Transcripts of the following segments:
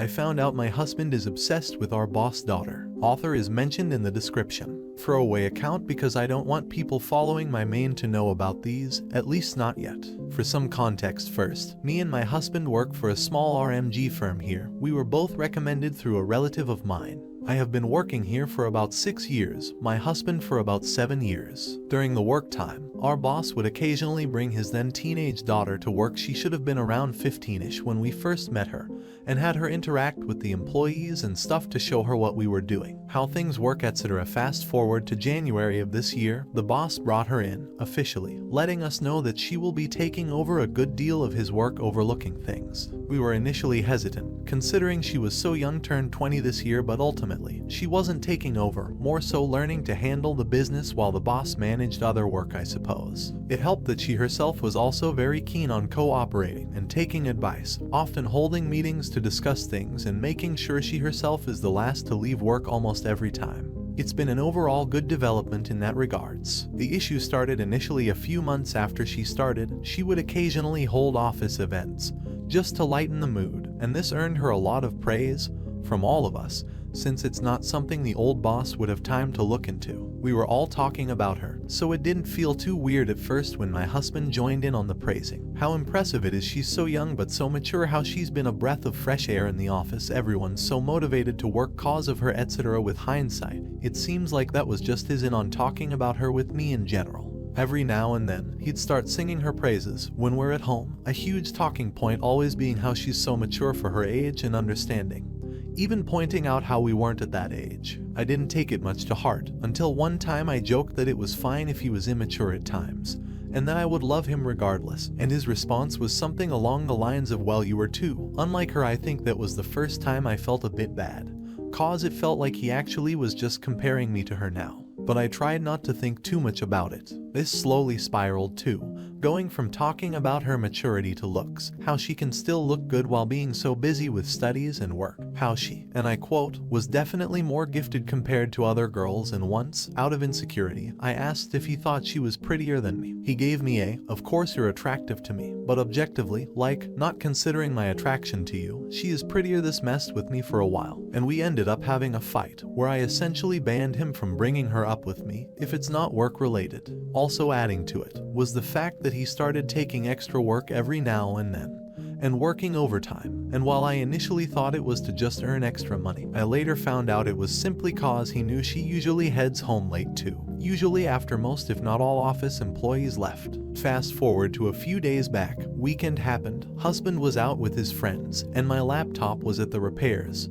I found out my husband is obsessed with our boss daughter. Author is mentioned in the description. Throwaway account because I don't want people following my main to know about these, at least not yet. For some context first, me and my husband work for a small RMG firm here. We were both recommended through a relative of mine. I have been working here for about 6 years, my husband for about 7 years. During the work time, our boss would occasionally bring his then teenage daughter to work. She should have been around 15ish when we first met her, and had her interact with the employees and stuff to show her what we were doing, how things work, etc. Fast forward to January of this year, the boss brought her in, officially, letting us know that she will be taking over a good deal of his work overlooking things. We were initially hesitant, considering she was so young, turned 20 this year, but ultimately, she wasn't taking over, more so learning to handle the business while the boss managed other work, I suppose. It helped that she herself was also very keen on cooperating and taking advice, often holding meetings to discuss things and making sure she herself is the last to leave work almost every time. It's been an overall good development in that regards. The issue started initially a few months after she started. She would occasionally hold office events, just to lighten the mood, and this earned her a lot of praise from all of us, since it's not something the old boss would have time to look into. We were all talking about her, so it didn't feel too weird at first when my husband joined in on the praising. How impressive it is, she's so young but so mature, how she's been a breath of fresh air in the office, everyone's so motivated to work cause of her, etc. With hindsight, it seems like that was just his in on talking about her with me in general. Every now and then, he'd start singing her praises when we're at home, a huge talking point always being how she's so mature for her age and understanding, even pointing out how we weren't at that age. I didn't take it much to heart, until one time I joked that it was fine if he was immature at times, and that I would love him regardless, and his response was something along the lines of, well, you were too. Unlike her, I think that was the first time I felt a bit bad, cause it felt like he actually was just comparing me to her now. But I tried not to think too much about it. This slowly spiraled too, going from talking about her maturity to looks, how she can still look good while being so busy with studies and work, how she, and I quote, was definitely more gifted compared to other girls, and once, out of insecurity, I asked if he thought she was prettier than me. He gave me a, of course you're attractive to me, but objectively, like, not considering my attraction to you, she is prettier. This messed with me for a while, and we ended up having a fight, where I essentially banned him from bringing her up with me, if it's not work related. Also adding to it, was the fact that he started taking extra work every now and then, and working overtime, and while I initially thought it was to just earn extra money, I later found out it was simply cause he knew she usually heads home late too, usually after most if not all office employees left. Fast forward to a few days back, weekend happened, husband was out with his friends, and my laptop was at the repairs,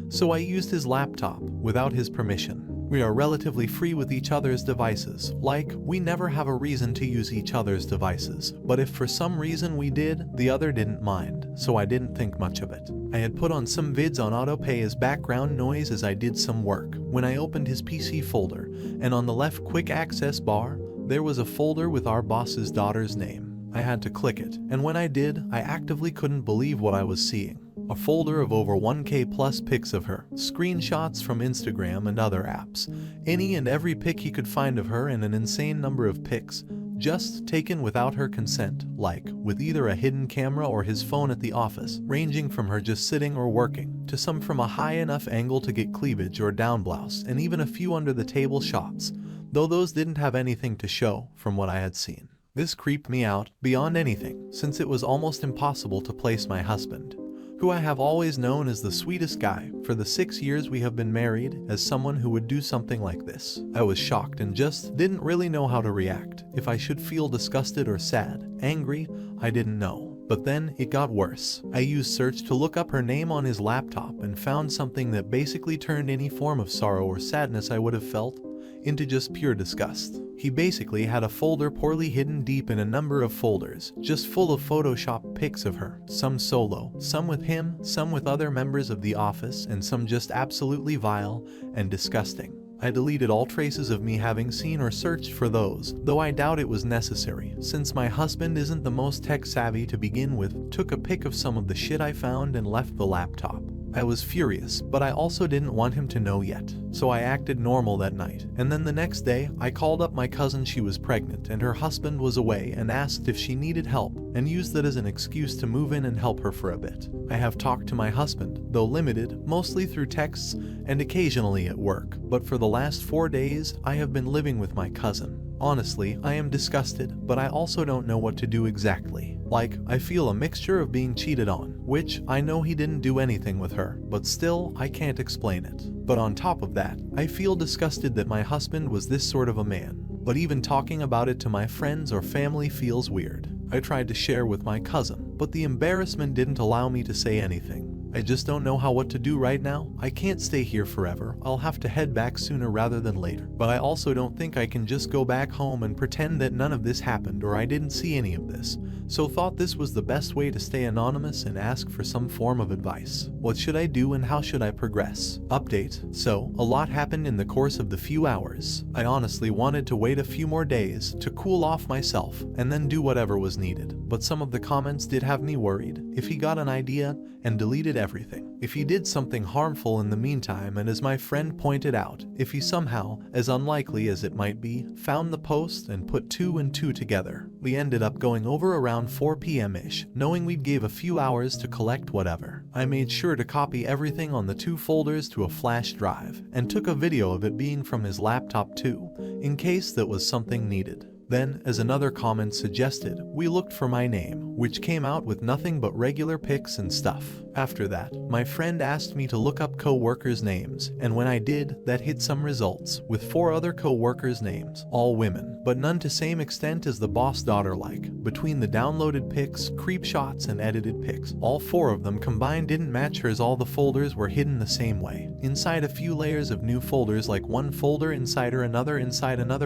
so I used his laptop without his permission. We are relatively free with each other's devices, like, we never have a reason to use each other's devices, but if for some reason we did, the other didn't mind, so I didn't think much of it. I had put on some vids on autopay as background noise as I did some work, when I opened his PC folder, and on the left quick access bar, there was a folder with our boss's daughter's name. I had to click it, and when I did, I actively couldn't believe what I was seeing. A folder of over 1K plus pics of her, screenshots from Instagram and other apps, any and every pic he could find of her, and an insane number of pics, just taken without her consent, like, with either a hidden camera or his phone at the office, ranging from her just sitting or working, to some from a high enough angle to get cleavage or down blouse, and even a few under the table shots, though those didn't have anything to show from what I had seen. This creeped me out beyond anything, since it was almost impossible to place my husband, who I have always known as the sweetest guy for the 6 years we have been married, as someone who would do something like this. I was shocked and just didn't really know how to react. If I should feel disgusted or sad, angry, I didn't know. But then it got worse. I used search to look up her name on his laptop and found something that basically turned any form of sorrow or sadness I would have felt into just pure disgust. He basically had a folder poorly hidden deep in a number of folders, just full of Photoshop pics of her, some solo, some with him, some with other members of the office, and some just absolutely vile and disgusting. I deleted all traces of me having seen or searched for those, though I doubt it was necessary, since my husband isn't the most tech savvy to begin with. Took a pic of some of the shit I found and left the laptop. I was furious, but I also didn't want him to know yet, so I acted normal that night. And then the next day, I called up my cousin. She was pregnant and her husband was away, and asked if she needed help, and used that as an excuse to move in and help her for a bit. I have talked to my husband, though limited, mostly through texts and occasionally at work, but for the last 4 days, I have been living with my cousin. Honestly, I am disgusted, but I also don't know what to do exactly. Like, I feel a mixture of being cheated on, which I know he didn't do anything with her, but still, I can't explain it. But on top of that, I feel disgusted that my husband was this sort of a man. But even talking about it to my friends or family feels weird. I tried to share with my cousin, but the embarrassment didn't allow me to say anything. I just don't know what to do right now. I can't stay here forever. I'll have to head back sooner rather than later. But I also don't think I can just go back home and pretend that none of this happened or I didn't see any of this. So thought this was the best way to stay anonymous and ask for some form of advice. What should I do and how should I progress? Update. So, a lot happened in the course of the few hours. I honestly wanted to wait a few more days to cool off myself and then do whatever was needed. But some of the comments did have me worried. If he got an idea and deleted everything. If he did something harmful in the meantime, and as my friend pointed out, if he somehow, as unlikely as it might be, found the post and put 2 and 2 together. We ended up going over around 4 p.m.-ish, knowing we'd gave a few hours to collect whatever. I made sure to copy everything on the 2 folders to a flash drive, and took a video of it being from his laptop too, in case that was something needed. Then, as another comment suggested, we looked for my name, which came out with nothing but regular pics and stuff. After that, my friend asked me to look up co-workers' names, and when I did, that hit some results, with 4 other co-workers' names, all women, but none to same extent as the boss daughter like. Between the downloaded pics, creep shots, and edited pics, all 4 of them combined didn't match hers. All the folders were hidden the same way, inside a few layers of new folders, like one folder inside another,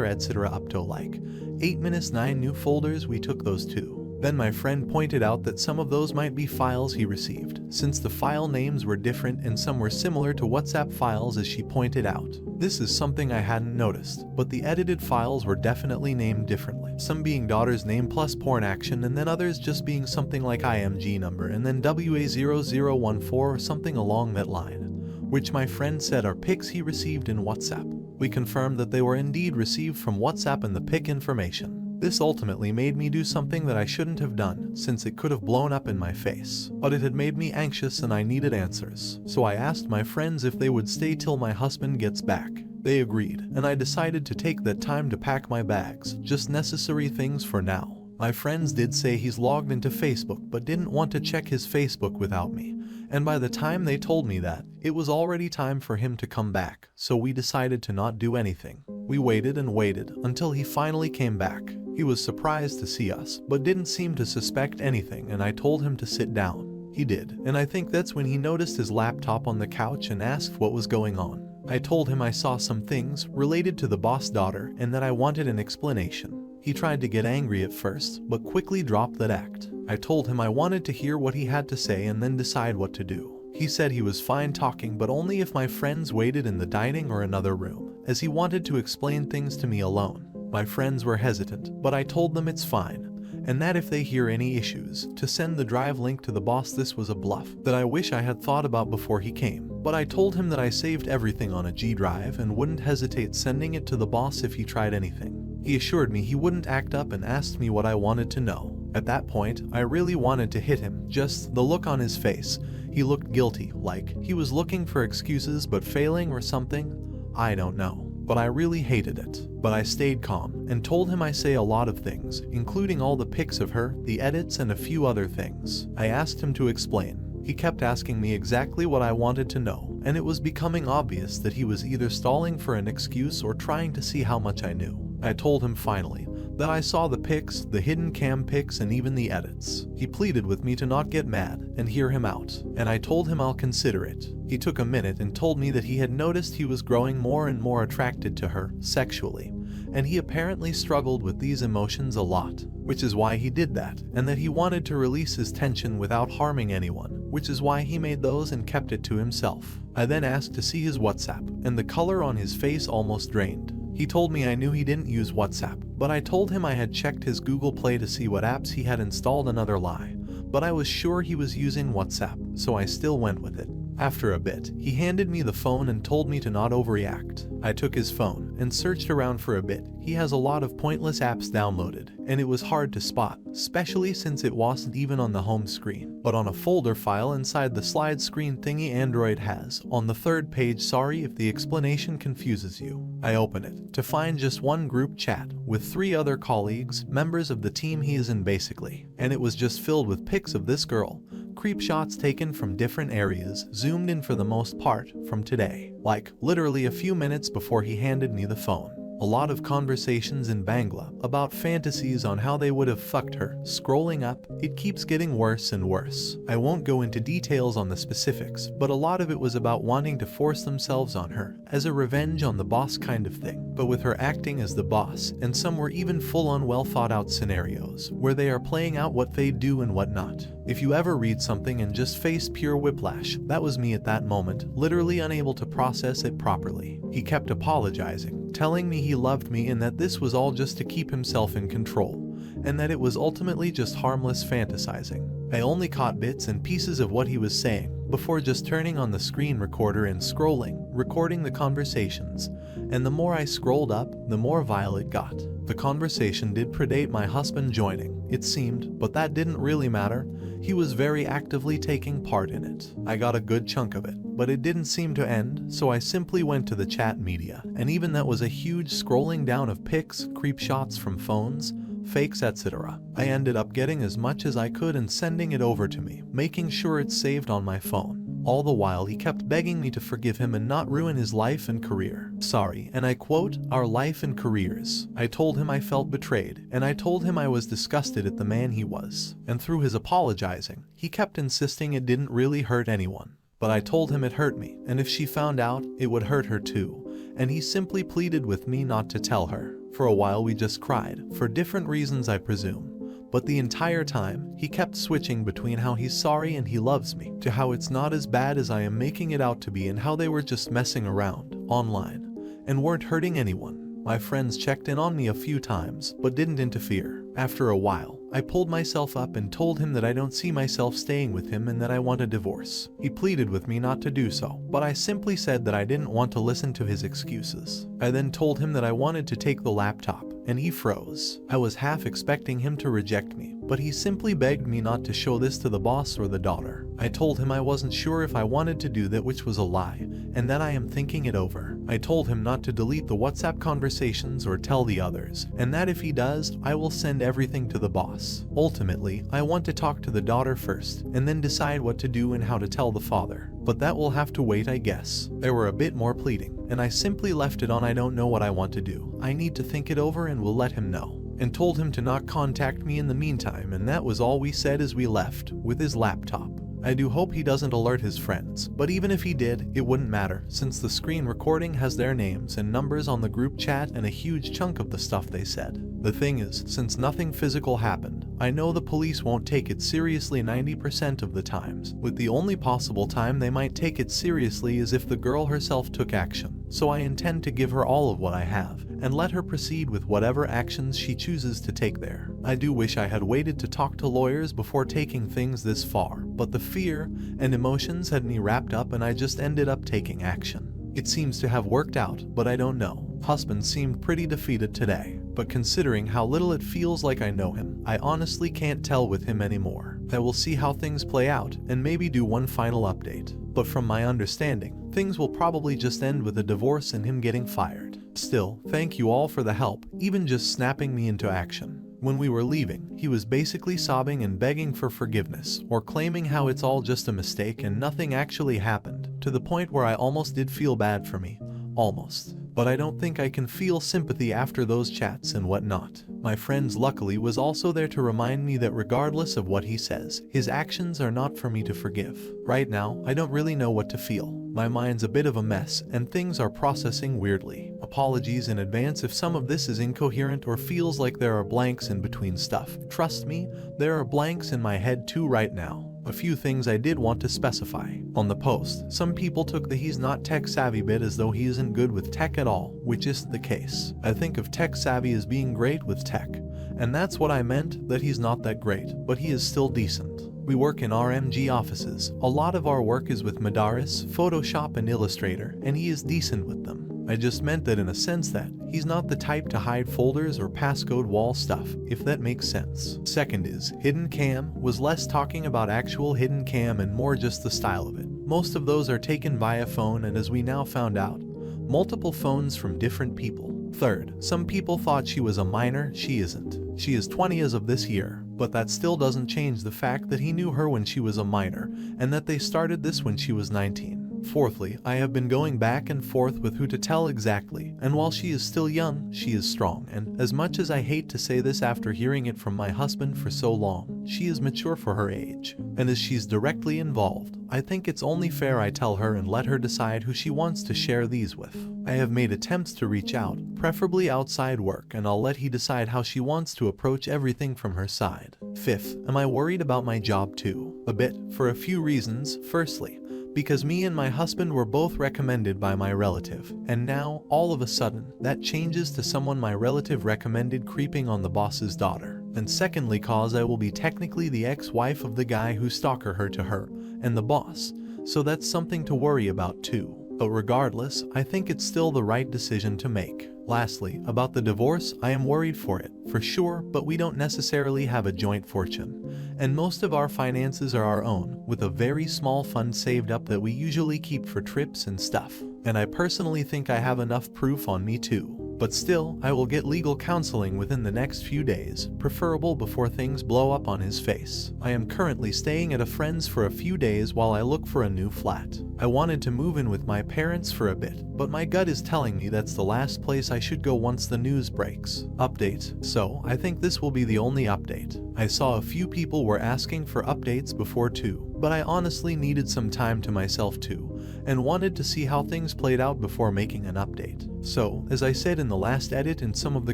etc. up to like 8-9 new folders. We took those too. Then my friend pointed out that some of those might be files he received, since the file names were different and some were similar to WhatsApp files, as she pointed out. This is something I hadn't noticed, but the edited files were definitely named differently, some being daughter's name plus porn action, and then others just being something like IMG number and then WA0014 or something along that line, which my friend said are pics he received in WhatsApp. We confirmed that they were indeed received from WhatsApp and the pic information. This ultimately made me do something that I shouldn't have done, since it could have blown up in my face. But it had made me anxious and I needed answers. So I asked my friends if they would stay till my husband gets back. They agreed, and I decided to take that time to pack my bags, just necessary things for now. My friends did say he's logged into Facebook but didn't want to check his Facebook without me. And by the time they told me that, it was already time for him to come back, so we decided to not do anything. We waited and waited until he finally came back. He was surprised to see us, but didn't seem to suspect anything, and I told him to sit down. He did, and I think that's when he noticed his laptop on the couch and asked what was going on. I told him I saw some things related to the boss daughter and that I wanted an explanation. He tried to get angry at first, but quickly dropped that act. I told him I wanted to hear what he had to say and then decide what to do. He said he was fine talking, but only if my friends waited in the dining or another room, as he wanted to explain things to me alone. My friends were hesitant, but I told them it's fine, and that if they hear any issues, to send the drive link to the boss. This was a bluff that I wish I had thought about before he came, but I told him that I saved everything on a G drive and wouldn't hesitate sending it to the boss if he tried anything. He assured me he wouldn't act up and asked me what I wanted to know. At that point, I really wanted to hit him, just the look on his face. He looked guilty, like he was looking for excuses but failing or something. I don't know, but I really hated it. But I stayed calm and told him I say a lot of things, including all the pics of her, the edits, and a few other things. I asked him to explain. He kept asking me exactly what I wanted to know, and it was becoming obvious that he was either stalling for an excuse or trying to see how much I knew. I told him finally that I saw the pics, the hidden cam pics, and even the edits. He pleaded with me to not get mad and hear him out, and I told him I'll consider it. He took a minute and told me that he had noticed he was growing more and more attracted to her sexually, and he apparently struggled with these emotions a lot, which is why he did that, and that he wanted to release his tension without harming anyone, which is why he made those and kept it to himself. I then asked to see his WhatsApp, and the color on his face almost drained. He told me I knew he didn't use WhatsApp, but I told him I had checked his Google Play to see what apps he had installed. Another lie, but I was sure he was using WhatsApp, so I still went with it. After a bit, he handed me the phone and told me to not overreact. I took his phone and searched around for a bit. He has a lot of pointless apps downloaded, and it was hard to spot, especially since it wasn't even on the home screen, but on a folder file inside the slide screen thingy Android has, on the third page. Sorry if the explanation confuses you. I open it to find just one group chat with 3 other colleagues, members of the team he is in basically, and it was just filled with pics of this girl. Creep shots taken from different areas, zoomed in for the most part, from today. Like, literally a few minutes before he handed me the phone. A lot of conversations in Bangla about fantasies on how they would have fucked her. Scrolling up, it keeps getting worse and worse. I won't go into details on the specifics, but a lot of it was about wanting to force themselves on her, as a revenge on the boss kind of thing, but with her acting as the boss, and some were even full-on well-thought-out scenarios, where they are playing out what they do and what not. If you ever read something and just face pure whiplash, that was me at that moment, literally unable to process it properly. He kept apologizing, telling me he loved me and that this was all just to keep himself in control, and that it was ultimately just harmless fantasizing. I only caught bits and pieces of what he was saying, before just turning on the screen recorder and scrolling, recording the conversations, and the more I scrolled up, the more vile it got. The conversation did predate my husband joining, it seemed, but that didn't really matter. He was very actively taking part in it. I got a good chunk of it, but it didn't seem to end, so I simply went to the chat media, and even that was a huge scrolling down of pics, creep shots from phones, fakes, etc. I ended up getting as much as I could and sending it over to me, making sure it's saved on my phone. All the while he kept begging me to forgive him and not ruin his life and career. Sorry, and I quote, our life and careers. I told him I felt betrayed, and I told him I was disgusted at the man he was. And through his apologizing, he kept insisting it didn't really hurt anyone. But I told him it hurt me, and if she found out, it would hurt her too. And he simply pleaded with me not to tell her. For a while we just cried, for different reasons I presume. But the entire time, he kept switching between how he's sorry and he loves me, to how it's not as bad as I am making it out to be and how they were just messing around, online, and weren't hurting anyone. My friends checked in on me a few times, but didn't interfere. After a while, I pulled myself up and told him that I don't see myself staying with him and that I want a divorce. He pleaded with me not to do so, but I simply said that I didn't want to listen to his excuses. I then told him that I wanted to take the laptop, and he froze. I was half expecting him to reject me, but he simply begged me not to show this to the boss or the daughter. I told him I wasn't sure if I wanted to do that, which was a lie, and that I am thinking it over. I told him not to delete the WhatsApp conversations or tell the others, and that if he does, I will send everything to the boss. Ultimately, I want to talk to the daughter first, and then decide what to do and how to tell the father. But that will have to wait, I guess. There were a bit more pleading, and I simply left it on I don't know what I want to do. I need to think it over and will let him know. And told him to not contact me in the meantime, and that was all we said as we left, with his laptop. I do hope he doesn't alert his friends, but even if he did, it wouldn't matter, since the screen recording has their names and numbers on the group chat and a huge chunk of the stuff they said. The thing is, since nothing physical happened, I know the police won't take it seriously 90% of the times, with the only possible time they might take it seriously is if the girl herself took action. So I intend to give her all of what I have, and let her proceed with whatever actions she chooses to take there. I do wish I had waited to talk to lawyers before taking things this far, but the fear and emotions had me wrapped up and I just ended up taking action. It seems to have worked out, but I don't know. Husband seemed pretty defeated today, but considering how little it feels like I know him, I honestly can't tell with him anymore. I will see how things play out and maybe do one final update. But from my understanding, things will probably just end with a divorce and him getting fired. Still, thank you all for the help, even just snapping me into action. When we were leaving, he was basically sobbing and begging for forgiveness, or claiming how it's all just a mistake and nothing actually happened, to the point where I almost did feel bad for me. Almost. But I don't think I can feel sympathy after those chats and whatnot. My friends luckily was also there to remind me that regardless of what he says, his actions are not for me to forgive. Right now, I don't really know what to feel. My mind's a bit of a mess, and things are processing weirdly. Apologies in advance if some of this is incoherent or feels like there are blanks in between stuff. Trust me, there are blanks in my head too right now. A few things I did want to specify. On the post, some people took the he's not tech savvy bit as though he isn't good with tech at all, which isn't the case. I think of tech savvy as being great with tech, and that's what I meant, that he's not that great, but he is still decent. We work in RMG offices. A lot of our work is with Madaris, Photoshop and Illustrator, and he is decent with them. I just meant that in a sense that he's not the type to hide folders or passcode wall stuff, if that makes sense. Second is, hidden cam was less talking about actual hidden cam and more just the style of it. Most of those are taken via phone, and as we now found out, multiple phones from different people. Third, some people thought she was a minor. She isn't. She is 20 as of this year, but that still doesn't change the fact that he knew her when she was a minor, and that they started this when she was 19. Fourthly, I have been going back and forth with who to tell exactly, and while she is still young, she is strong, and as much as I hate to say this after hearing it from my husband for so long, she is mature for her age, and as she's directly involved, I think it's only fair I tell her and let her decide who she wants to share these with. I have made attempts to reach out, preferably outside work, and I'll let he decide how she wants to approach everything from her side. Fifth, am I worried about my job too? A bit, for a few reasons. Firstly, because me and my husband were both recommended by my relative, and now, all of a sudden, that changes to someone my relative recommended creeping on the boss's daughter. And secondly, cause I will be technically the ex-wife of the guy who stalker her to her, and the boss, so that's something to worry about too. But regardless, I think it's still the right decision to make. Lastly, about the divorce, I am worried for it, for sure, but we don't necessarily have a joint fortune, and most of our finances are our own, with a very small fund saved up that we usually keep for trips and stuff. And I personally think I have enough proof on me too. But still, I will get legal counseling within the next few days, preferable before things blow up on his face. I am currently staying at a friend's for a few days while I look for a new flat. I wanted to move in with my parents for a bit, but my gut is telling me that's the last place I should go once the news breaks. Update. So, I think this will be the only update. I saw a few people were asking for updates before too, but I honestly needed some time to myself too, and wanted to see how things played out before making an update. So, as I said in the last edit in some of the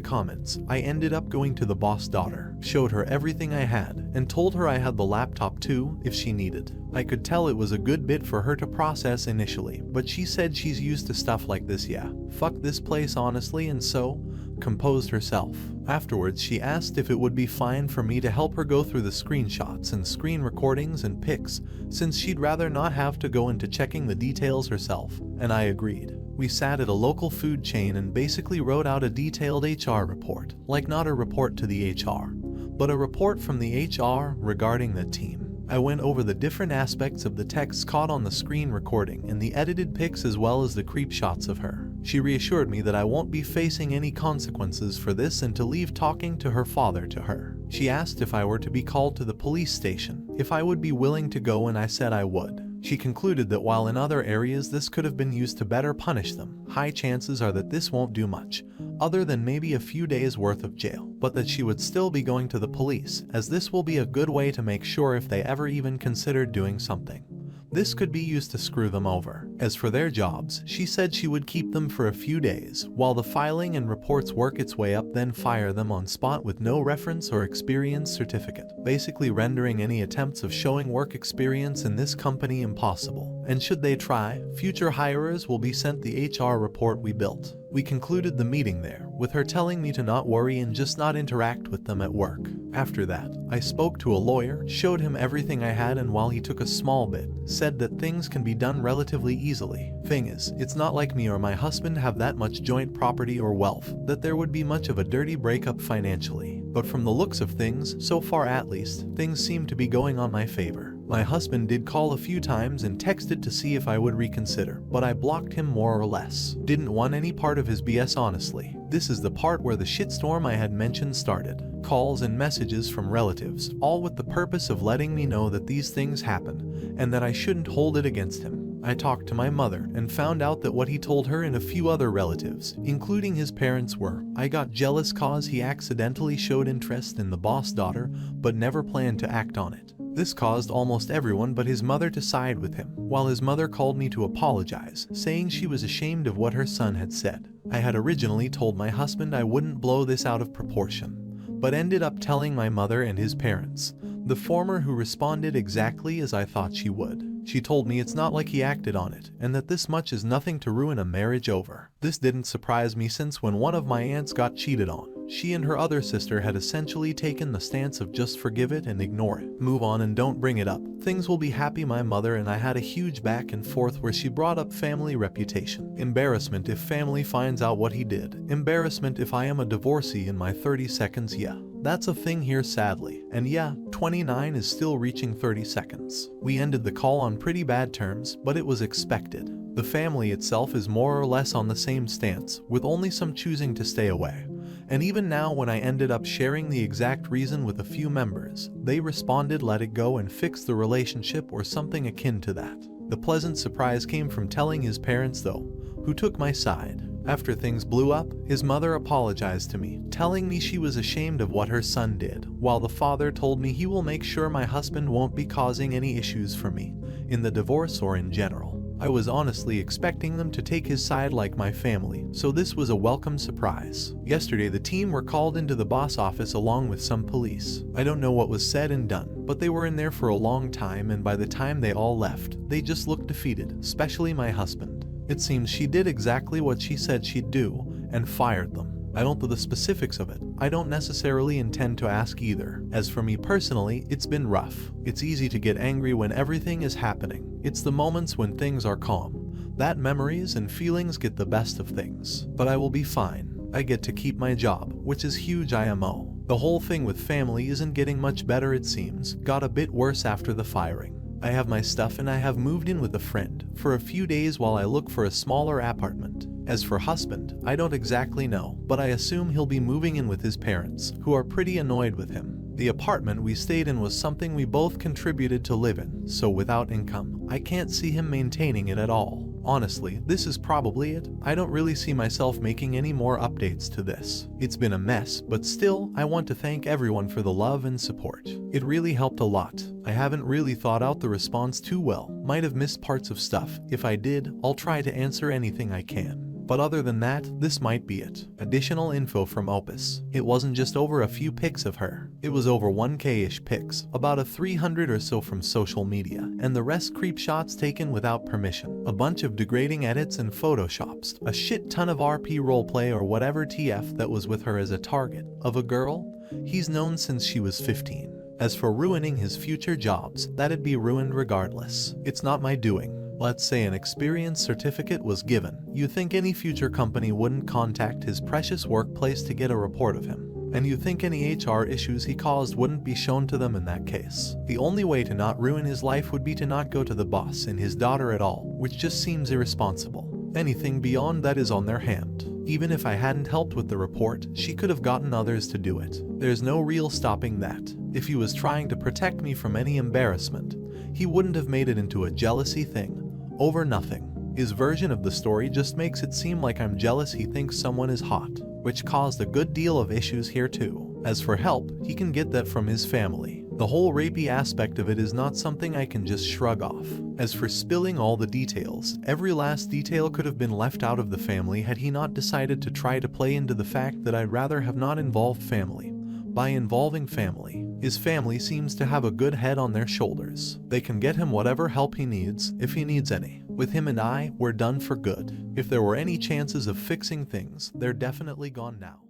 comments, I ended up going to the boss daughter, showed her everything I had, and told her I had the laptop too, if she needed. I could tell it was a good bit for her to process initially, but she said she's used to stuff like this. Yeah, fuck this place honestly, and so, composed herself. Afterwards, she asked if it would be fine for me to help her go through the screenshots and screen recordings and pics, since she'd rather not have to go into checking the details herself, and I agreed. We sat at a local food chain and basically wrote out a detailed HR report, like not a report to the HR, but a report from the HR regarding the team. I went over the different aspects of the text caught on the screen recording and the edited pics as well as the creep shots of her. She reassured me that I won't be facing any consequences for this and to leave talking to her father to her. She asked if I were to be called to the police station, if I would be willing to go, and I said I would. She concluded that while in other areas this could have been used to better punish them, high chances are that this won't do much, other than maybe a few days worth of jail, but that she would still be going to the police, as this will be a good way to make sure if they ever even considered doing something, this could be used to screw them over. As for their jobs, she said she would keep them for a few days, while the filing and reports work its way up, then fire them on spot with no reference or experience certificate, basically rendering any attempts of showing work experience in this company impossible. And should they try, future hirers will be sent the HR report we built. We concluded the meeting there, with her telling me to not worry and just not interact with them at work. After that, I spoke to a lawyer, showed him everything I had, and while he took a small bit, said that things can be done relatively easily. Thing is, it's not like me or my husband have that much joint property or wealth, that there would be much of a dirty breakup financially. But from the looks of things, so far at least, things seem to be going on my favor. My husband did call a few times and texted to see if I would reconsider, but I blocked him more or less. Didn't want any part of his BS honestly. This is the part where the shitstorm I had mentioned started. Calls and messages from relatives, all with the purpose of letting me know that these things happen, and that I shouldn't hold it against him. I talked to my mother and found out that what he told her and a few other relatives, including his parents, were, I got jealous cause he accidentally showed interest in the boss daughter, but never planned to act on it. This caused almost everyone but his mother to side with him, while his mother called me to apologize, saying she was ashamed of what her son had said. I had originally told my husband I wouldn't blow this out of proportion, but ended up telling my mother and his parents, the former who responded exactly as I thought she would. She told me it's not like he acted on it, and that this much is nothing to ruin a marriage over. This didn't surprise me, since when one of my aunts got cheated on, She and her other sister had essentially taken the stance of just forgive it and ignore it. Move on and don't bring it up. Things will be happy. My mother and I had a huge back and forth where she brought up family reputation. Embarrassment if family finds out what he did. Embarrassment if I am a divorcee in my 30 seconds. Yeah, that's a thing here sadly. And yeah, 29 is still reaching 30 seconds. We ended the call on pretty bad terms, but it was expected. The family itself is more or less on the same stance, with only some choosing to stay away. And even now, when I ended up sharing the exact reason with a few members, they responded let it go and fix the relationship or something akin to that. The pleasant surprise came from telling his parents though, who took my side. After things blew up, his mother apologized to me, telling me she was ashamed of what her son did, while the father told me he will make sure my husband won't be causing any issues for me, in the divorce or in general. I was honestly expecting them to take his side like my family, so this was a welcome surprise. Yesterday the team were called into the boss office along with some police. I don't know what was said and done, but they were in there for a long time, and by the time they all left, they just looked defeated, especially my husband. It seems she did exactly what she said she'd do, and fired them. I don't know the specifics of it. I don't necessarily intend to ask either. As for me personally, it's been rough. It's easy to get angry when everything is happening. It's the moments when things are calm that memories and feelings get the best of things. But I will be fine. I get to keep my job, which is huge. IMO. The whole thing with family isn't getting much better, it seems. Got a bit worse after the firing. I have my stuff and I have moved in with a friend for a few days while I look for a smaller apartment. As for husband, I don't exactly know, but I assume he'll be moving in with his parents, who are pretty annoyed with him. The apartment we stayed in was something we both contributed to live in, so without income, I can't see him maintaining it at all. Honestly, this is probably it. I don't really see myself making any more updates to this. It's been a mess, but still, I want to thank everyone for the love and support. It really helped a lot. I haven't really thought out the response too well. Might have missed parts of stuff. If I did, I'll try to answer anything I can. But other than that, this might be it. Additional info from Opus. It wasn't just over a few pics of her. It was over 1K-ish pics, about a 300 or so from social media, and the rest creep shots taken without permission. A bunch of degrading edits and photoshops. A shit ton of RP roleplay or whatever TF that was with her as a target. Of a girl he's known since she was 15. As for ruining his future jobs, that'd be ruined regardless. It's not my doing. Let's say an experience certificate was given. You think any future company wouldn't contact his precious workplace to get a report of him. And you think any HR issues he caused wouldn't be shown to them in that case. The only way to not ruin his life would be to not go to the boss and his daughter at all, which just seems irresponsible. Anything beyond that is on their hand. Even if I hadn't helped with the report, she could have gotten others to do it. There's no real stopping that. If he was trying to protect me from any embarrassment, he wouldn't have made it into a jealousy thing over nothing. His version of the story just makes it seem like I'm jealous he thinks someone is hot, which caused a good deal of issues here too. As for help, he can get that from his family. The whole rapey aspect of it is not something I can just shrug off. As for spilling all the details, every last detail could have been left out of the family had he not decided to try to play into the fact that I'd rather have not involved family. By involving family, his family seems to have a good head on their shoulders. They can get him whatever help he needs, if he needs any. With him and I, we're done for good. If there were any chances of fixing things, they're definitely gone now.